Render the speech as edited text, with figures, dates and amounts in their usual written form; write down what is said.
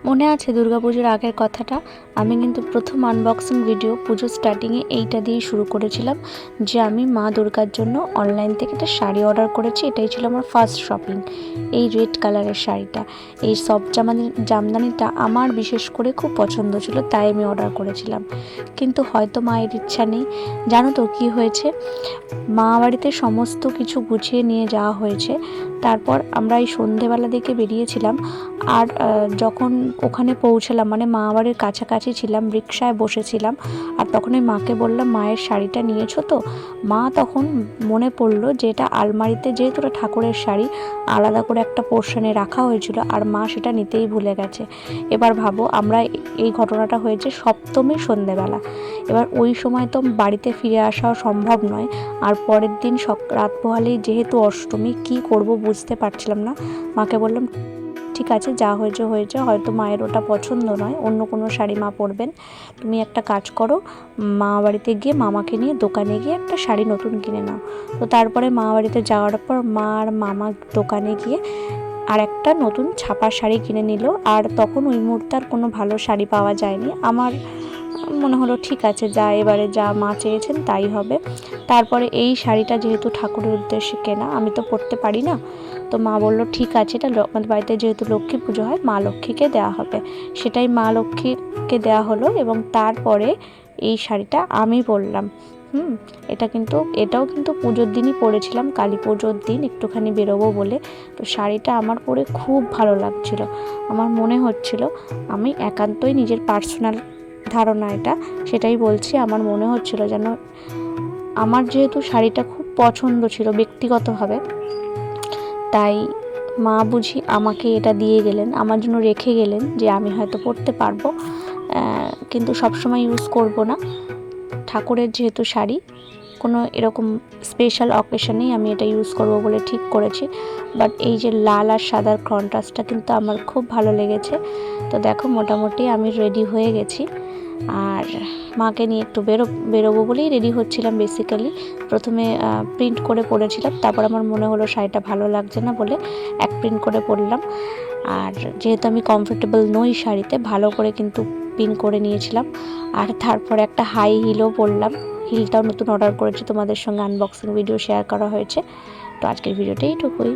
মনে আছে দুর্গাপুজোর আগের কথাটা? আমি কিন্তু প্রথম আনবক্সিং ভিডিও পুজোর স্টার্টিংয়ে এইটা দিয়েই শুরু করেছিলাম যে আমি মা দুর্গার জন্য অনলাইন থেকে একটা শাড়ি অর্ডার করেছি। এটাই ছিল আমার ফার্স্ট শপিং। এই রেড কালারের শাড়িটা, এই সফট জামদানিটা আমার বিশেষ করে খুব পছন্দ ছিল, তাই আমি অর্ডার করেছিলাম। কিন্তু হয়তো মায়ের ইচ্ছা নেই। জানো তো কী হয়েছে, মা বাড়িতে সমস্ত কিছু গুছিয়ে নিয়ে যাওয়া হয়েছে। তারপর আমরা এই সন্ধেবেলা দিকে বেরিয়েছিলাম, আর যখন ওখানে পৌঁছলাম, মানে মা বাড়ির কাছাকাছি ছিলাম, রিকশায় বসেছিলাম, আর তখন ওই মাকে বললাম মায়ের শাড়িটা নিয়েছো তো? মা তখন মনে পড়লো যে এটা আলমারিতে, যেহেতু এটা ঠাকুরের শাড়ি, আলাদা করে একটা পোর্শনে রাখা হয়েছিল, আর মা সেটা নিতেই ভুলে গেছে। এবার ভাবো, আমরা এই ঘটনাটা হয়েছে সপ্তমীর সন্ধেবেলা। এবার ওই সময় তো বাড়িতে ফিরে আসাও সম্ভব নয়, আর পরের দিন রাত পোহালেই যেহেতু অষ্টমী, কি করব বুঝতে পারছিলাম না। মাকে বললাম ঠিক আছে, যা হয়েছে হয়েছে, হয়তো মায়ের ওটা পছন্দ নয়, অন্য কোনো শাড়ি মা পরবেন, তুমি একটা কাজ করো, মা বাড়িতে গিয়ে মামাকে নিয়ে দোকানে গিয়ে একটা শাড়ি নতুন কিনে নাও। তো তারপরে মা বাড়িতে যাওয়ার পর মা আর মামা দোকানে গিয়ে আর একটা নতুন ছাপা শাড়ি কিনে নিল। আর তখন ওই মুহূর্তে আর কোনো ভালো শাড়ি পাওয়া যায়নি। আমার মনে হলো ঠিক আছে, যা এবারে যা মা চেয়েছেন তাই হবে। তারপরে এই শাড়িটা যেহেতু ঠাকুরের উদ্দেশ্যে কেনা, আমি তো পরতে পারি না, তো মা বললো ঠিক আছে, এটা আমাদের বাড়িতে যেহেতু লক্ষ্মী পুজো হয়, মা লক্ষ্মীকে দেওয়া হবে। সেটাই মা লক্ষ্মীকে দেওয়া হলো। এবং তারপরে এই শাড়িটা আমি পরলাম। এটাও কিন্তু পুজোর দিনই পরেছিলাম, কালী পুজোর দিন একটুখানি বেরোবো বলে। তো শাড়িটা আমার পরে খুব ভালো লাগছিল। আমার মনে হচ্ছিল, আমি একান্তই নিজের পার্সোনাল ধারণা এটা, সেটাই বলছি, আমার মনে হচ্ছিল যেন আমার যেহেতু শাড়িটা খুব পছন্দ ছিল ব্যক্তিগতভাবে, তাই মা বুঝি আমাকে এটা দিয়ে গেলেন, আমার জন্য রেখে গেলেন, যে আমি হয়তো পরতে পারবো, কিন্তু সবসময় ইউজ করব না। ঠাকুরের যেহেতু শাড়ি, কোনো এরকম স্পেশাল অকেশনেই আমি এটা ইউজ করব বলে ঠিক করেছি। বাট এই যে লাল আর সাদার কন্ট্রাস্টটা কিন্তু আমার খুব ভালো লেগেছে। তো দেখো, মোটামুটি আমি রেডি হয়ে গেছি, আর মাকে নিয়ে একটু বেরোবো বলেই রেডি হচ্ছিলাম। বেসিক্যালি প্রথমে প্রিন্ট করে পরেছিলাম, তারপর আমার মনে হলো শাড়িটা ভালো লাগছে না বলে এক প্রিন্ট করে পরলাম। আর যেহেতু আমি কমফোর্টেবল নই শাড়িতে, ভালো করে কিন্তু পিন করে নিয়েছিলাম। আর তারপরে একটা হাই হিলও পরলাম। হিলটাও নতুন অর্ডার করেছি, তোমাদের সঙ্গে আনবক্সিং ভিডিও শেয়ার করা হয়েছে। তো আজকের ভিডিওটা এইটুকুই।